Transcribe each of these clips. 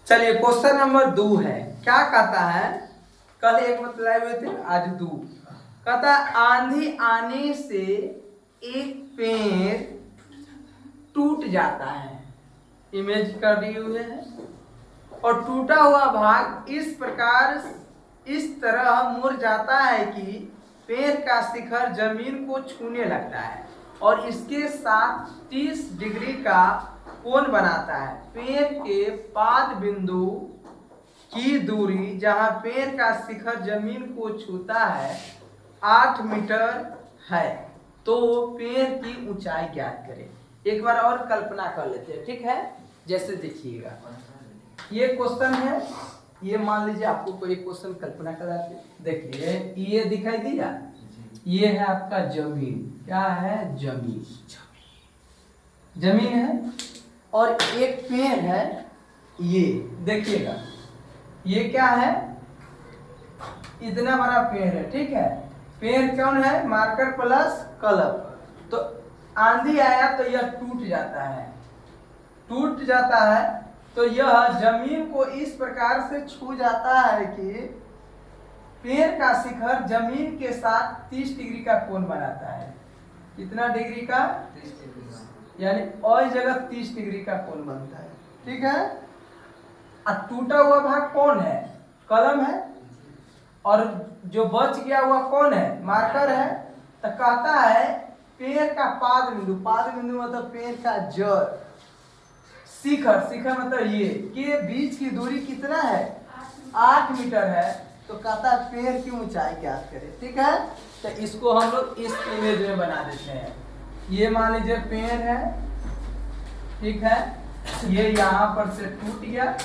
चलिए question number 2 है। क्या कहता है, कल एक बताए हुए थे, आज 2 कहता है आंधी आने से एक पेड़ टूट जाता है, इमेज कर दी हुई है, और टूटा हुआ भाग इस प्रकार इस तरह मुड़ जाता है कि पेड़ का शिखर जमीन को छूने लगता है और इसके साथ 30 डिग्री का कोण बनाता है। पेड़ के पाद बिंदु की दूरी जहां पेड़ का शिखर जमीन को छूता है 8 मीटर है, तो पेड़ की ऊंचाई ज्ञात करें। एक बार और कल्पना कर लेते हैं, ठीक है। जैसे देखिएगा, ये क्वेश्चन है, ये मान लीजिए आपको कोई क्वेश्चन कल्पना कराते, देखिए ये दिखाई दिया, ये है आपका जमीन। क्या है? जमीन। जमीन है और एक पेड़ है, ये देखिएगा, ये क्या है? इतना बड़ा पेड़ है, ठीक है। पेड़ कौन है? मार्कर प्लस कलम। तो आंधी आया तो यह टूट जाता है, टूट जाता है तो यह जमीन को इस प्रकार से छू जाता है कि पेड़ का शिखर जमीन के साथ 30 डिग्री का कोण बनाता है। कितना डिग्री का? 30 डिग्री, यानी और जगह 30 डिग्री का कोण बनता है, ठीक है। और टूटा हुआ भाग कौन है? कलम है, और जो बच गया हुआ कौन है? मार्कर है। तो कहता है पेड़ का पाद बिंदु, पाद बिंदु मतलब पेड़ का जड़, शिखर, शिखर मतलब ये के बीच की दूरी कितना है? 8 मीटर है। तो कहता है पेड़ की ऊंचाई ज्ञात करें, ठीक है। तो इसको हम लोग इस इमेज में बना देते हैं। ये मान लीजिए पेड़ है, ठीक है, ये यहां पर से टूट गया,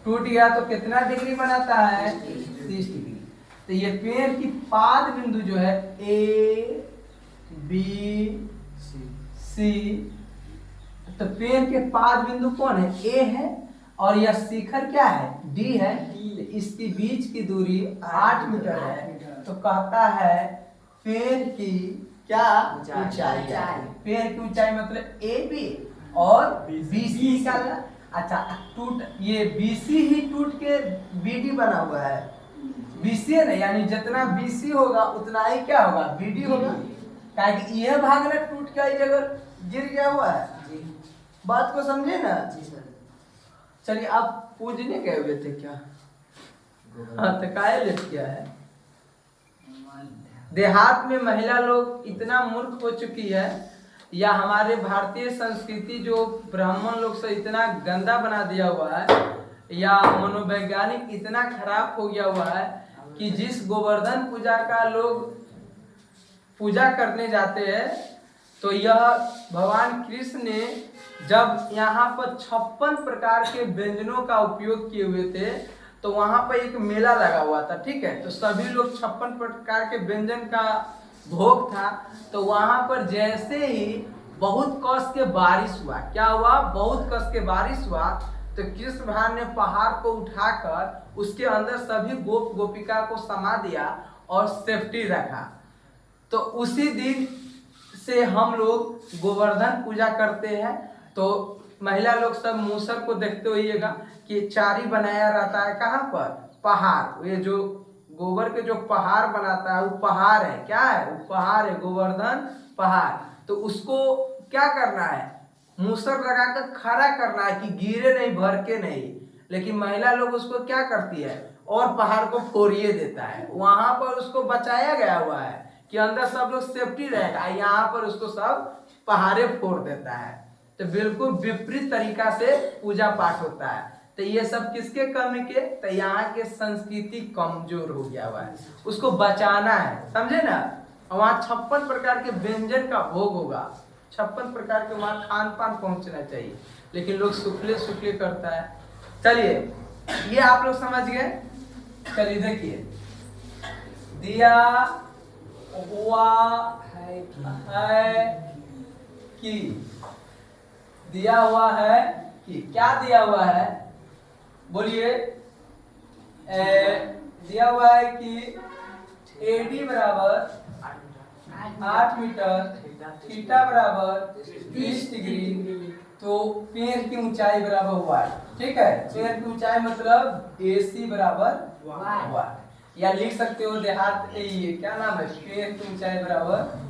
टूट गया तो कितना डिग्री बनाता है? 30 डिग्री। तो ये पेड़ की पाद बिंदु जो है ए बी सी, तो पेड़ के पाद बिंदु कौन है? ए है, और यह शिखर क्या है? डी है। इसके बीच की दूरी 8 मीटर है। तो कहता है पेड़ की क्या ऊंचाई? पेड़ की ऊंचाई मतलब ए बी और बी सी निकालना। अच्छा, टूट ये बीसी ही टूट के बीडी बना हुआ है, बीसी है ना, यानी जितना बीसी होगा उतना ही क्या होगा? बीडी होगा। कि यह भाग ना टूट के जगह गिर गया हुआ है। बात को समझे ना? चलिए, आप पूजने गए हुए थे क्या? हाँ, तो काहे लेट किया है? देहात में महिला लोग इतना मूर्ख हो चुकी है, या हमारे भारतीय संस्कृति जो ब्राह्मण लोग से इतना गंदा बना दिया हुआ है, या मनोवैज्ञानिक इतना खराब हो गया हुआ है कि जिस गोवर्धन पूजा का लोग पूजा करने जाते हैं, तो यह भगवान कृष्ण ने जब यहाँ पर 56 प्रकार के व्यंजनों का उपयोग किए हुए थे, तो वहां पर एक मेला लगा हुआ था, ठीक है। तो सभी लोग 56 प्रकार के व्यंजन का भोग था। तो वहां पर जैसे ही बहुत कस के बारिश हुआ, क्या हुआ? बहुत कस के बारिश हुआ, तो कृष्ण भगवान ने पहाड़ को उठाकर उसके अंदर सभी गोप गोपिका को समा दिया और सेफ्टी रखा। तो उसी दिन से हम लोग गोवर्धन पूजा करते हैं। तो महिला लोग सब मूसर को देखते होइएगा कि चारी बनाया रहता है, कहाँ पर? पहाड़। ये जो गोबर के जो पहाड़ बनाता है वो पहाड़ है, क्या है? वो पहाड़ है, गोवर्धन पहाड़। तो उसको क्या करना है? मूसर लगाकर खड़ा करना है कि गिरे नहीं, भर के नहीं। लेकिन महिला लोग उसको क्या करती है? और पहाड़ को फोड़िए देता है। वहां पर उसको बचाया गया हुआ है कि अंदर सब लोग सेफ्टी रहेगा, यहाँ पर उसको सब पहाड़े फोड़ देता है। तो बिल्कुल विपरीत तरीका से पूजा पाठ होता है। तो ये सब किसके कमी के? तो यहाँ के संस्कृति कमजोर हो गया हुआ है, उसको बचाना है, समझे ना। वहाँ 56 प्रकार के व्यंजन का भोग होगा, 56 प्रकार के वहाँ खान पान पहुँचना चाहिए, लेकिन लोग सुखले सुखले करता है। चलिए, ये आप लोग समझ गए। चलिए देखिए, दिया हुआ है कि, दिया हुआ है कि, क्या दिया हुआ है? बोलिए। दिया हुआ है कि AD बराबर 8 मीटर, थीटा बराबर 30 डिग्री, तो पेड़ की ऊंचाई बराबर वाट। ठीक है, पेड़ की ऊंचाई मतलब AC बराबर वाट, या लिख सकते हो देहात ये क्या नाम है, पेड़ की ऊंचाई बराबर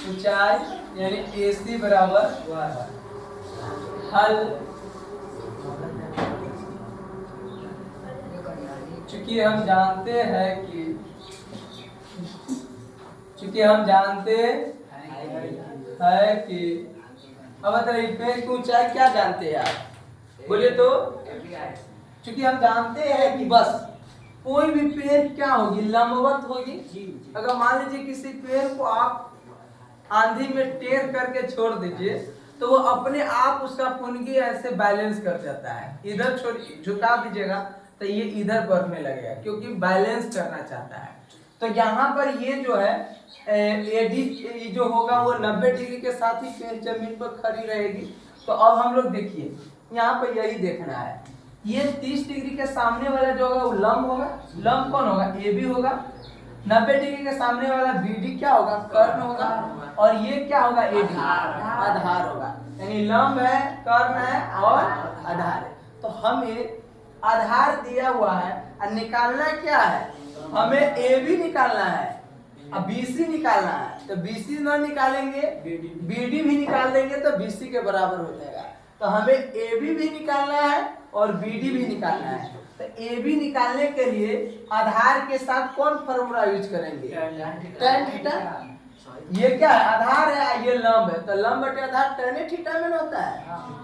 ऊंचाई यानी AC बराबर वाट। हल चूंकि हम जानते हैं कि अब बताइए पेड़ की ऊंचाई क्या जानते हैं आप, बोलिए तो। चूंकि हम जानते हैं कि बस कोई भी पेड़ क्या होगी, लंबवत होगी। अगर मान लीजिए किसी पेड़ को आप आंधी में टेढ़ करके छोड़ दीजिए तो वो अपने आप उसका पुंगी ऐसे बैलेंस कर जाता है। इधर छोड़ झुका दीजिएगा तो ये इधर बढ़ने लगेगा क्योंकि बैलेंस करना चाहता है। तो यहाँ पर ये जो है एडी जो होगा वो 90 डिग्री के साथ ही पेड़ जमीन पर खड़ी रहेगी। तो अब हम लोग देखिए यहाँ पर यही देखना है, ये 30 डिग्री के सामने वाला जो होगा वो लंब होगा। लंब कौन होगा, ए बी होगा। 90 डिग्री के सामने वाला BD क्या होगा, कर्ण होगा। और ये क्या होगा, AD आधार होगा। यानी लंब है, कर्ण है और आधार है। तो हमें आधार दिया हुआ है और निकालना क्या है, हमें AB निकालना है, अब BC निकालना है। तो BC ना निकालेंगे BD भी निकाल देंगे तो BC के बराबर हो जाएगा। तो हमें AB भी निकालना है और BD भी निकालना है। तो AB निकालने के लिए आधार के साथ कौन फॉर्मूला यूज करेंगे, tan थीटा। ये क्या है, आधार है, ये लंब है, तो लंब बटे आधार tan थीटा में होता है।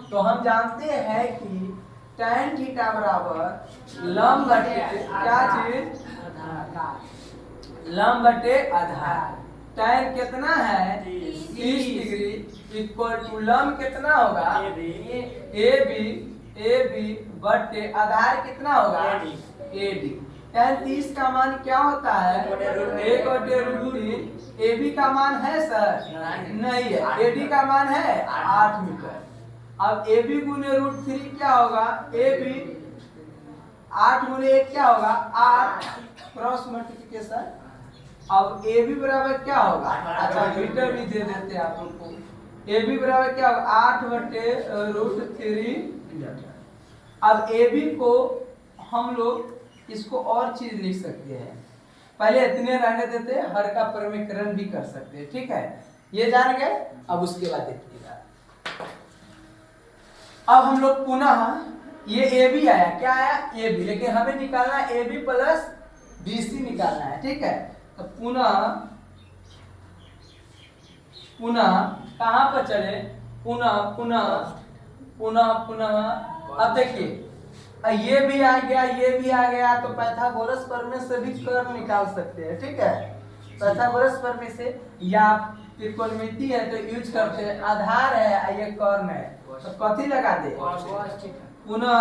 तो हम जानते हैं कि tan थीटा बराबर लंब बटे क्या चीज, लंब बटे आधार। tan कितना है 30 डिग्री इक्वल टू लंब कितना होगा AB बटे आधार कितना होगा AD। tan 30 का मान क्या होता है 1/√3। AB का मान है सर नहीं है, AD का मान है 8 मीटर। अब AB गुने √3 क्या होगा, AB 8 गुने 1 क्या होगा 8, क्रॉस मल्टीप्लिकेशन। अब AB बराबर क्या होगा, अच्छा मीटर भी दे देते हैं आप लोग को। AB बराबर क्या होगा 8/√3 मीटर। अब AB को हम लोग इसको और चीज लिख सकते हैं, पहले इतने रहने देते हैं, हर का प्रमेयकरण भी कर सकते हैं। ठीक है, ये जान गए। अब उसके बाद देखिएगा, अब हम लोग पुनः ये AB आया, क्या आया AB, लेकिन हमें निकालना है AB प्लस BC निकालना है। ठीक है, तो पुनः कहां पर चले, पुनः अब देखिए ये भी आ गया, ये भी आ गया, तो पाइथागोरस प्रमेय से भी कर्ण निकाल सकते हैं। ठीक है, पाइथागोरस प्रमेय से या त्रिकोणमिति है तो यूज करते हैं। आधार है, ये कर्ण है, तो कथी लगा दे, पुनः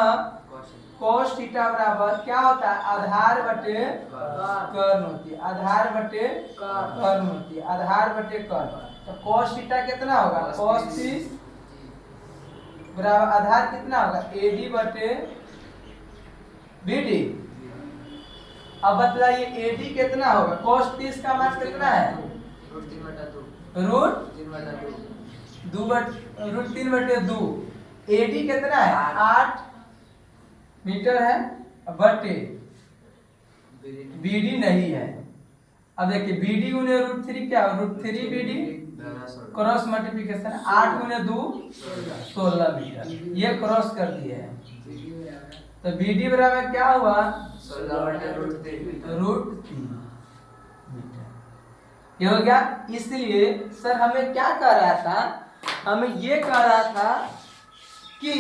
cos थीटा बराबर क्या होता है, आधार बटे कर्ण होती है, आधार बटे कर्ण होती है, आधार बटे कर्ण। तो cos थीटा कितना होगा, cos 30 बराबर आधार कितना होगा AD बटे BD। अब बतलाइए AD कितना होगा, cos 30 का मान कितना है √3/2। AD कितना है 8 मीटर है बटे BD नहीं है। अब देखिए BD गुने √3 क्या है, √3 BD क्रॉस मल्टीप्लिकेशन 8 गुने 2 16 मीटर, ये क्रॉस कर दिए हैं। तो BD बराबर क्या हुआ 16/√3 मीटर, ये हो गया। इसलिए सर हमें क्या कह रहा था, हमें ये कह रहा था कि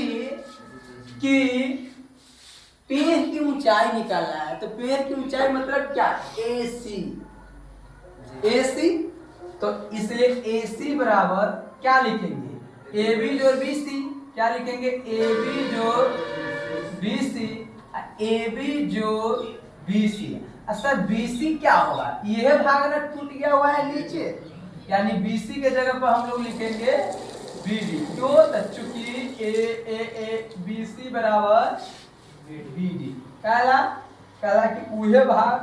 पेड़ की ऊंचाई निकालना है। तो पेड़ की ऊंचाई मतलब क्या, AC। तो इसलिए AC बराबर क्या लिखेंगे, AB जोड़ BC, क्या लिखेंगे AB जोड़ BC, AB जोड़ BC। अच्छा BC क्या होगा, यह भाग ना टूट गया हुआ है नीचे, यानी BC के जगह पर हम लोग लिखेंगे BD। क्यों, चूंकि BC बराबर BD कहला कि उहे भाग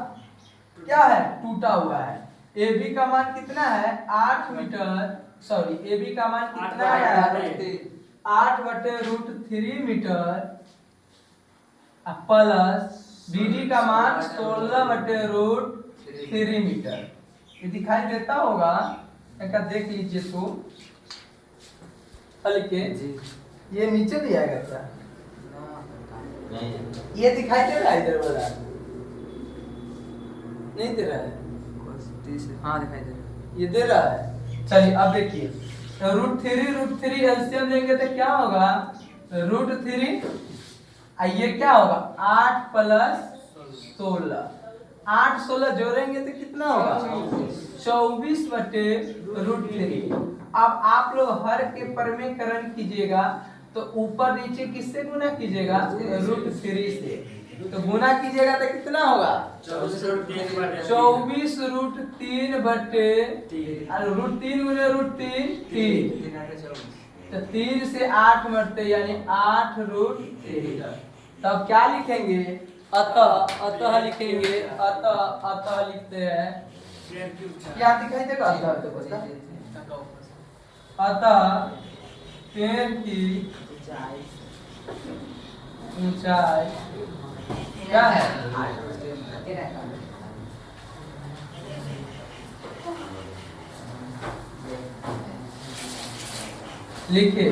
क्या है, टूटा हुआ है। ए बी का मान कितना है 8 मीटर, सॉरी ए बी का मान कितना है 8/√3 मीटर प्लस बी डी का मान 16/√3 मीटर। ये दिखाई देता होगा, इनका देख लीजिए तो हल्के ये नीचे भी आएगा क्या, ये दिखाई दे रहा है इधर वाला, नहीं दे रहा है, हाँ दिखाई दे रहा है, ये दे रहा है। चलिए अब देखिए √3 एलसीएम लेंगे तो क्या होगा √3, ये क्या होगा 8 + 16, 8 16 जोड़ेंगे तो कितना होगा 24/√3। अब आप लोग हर के परमेकरण कीजिएगा तो ऊपर नीचे किससे गुना कीजिएगा √3 से, तो गुना कीजिएगा तो कितना होगा 24√3 बटे √3 गुने √3 3, तो 3 से 8 मरते यानी 8√3। तब क्या लिखेंगे अतः लिखेंगे, अतः लिखते हैं, क्या दिखाई देगा अतः पेड़ की ऊंचाई क्या है लिखे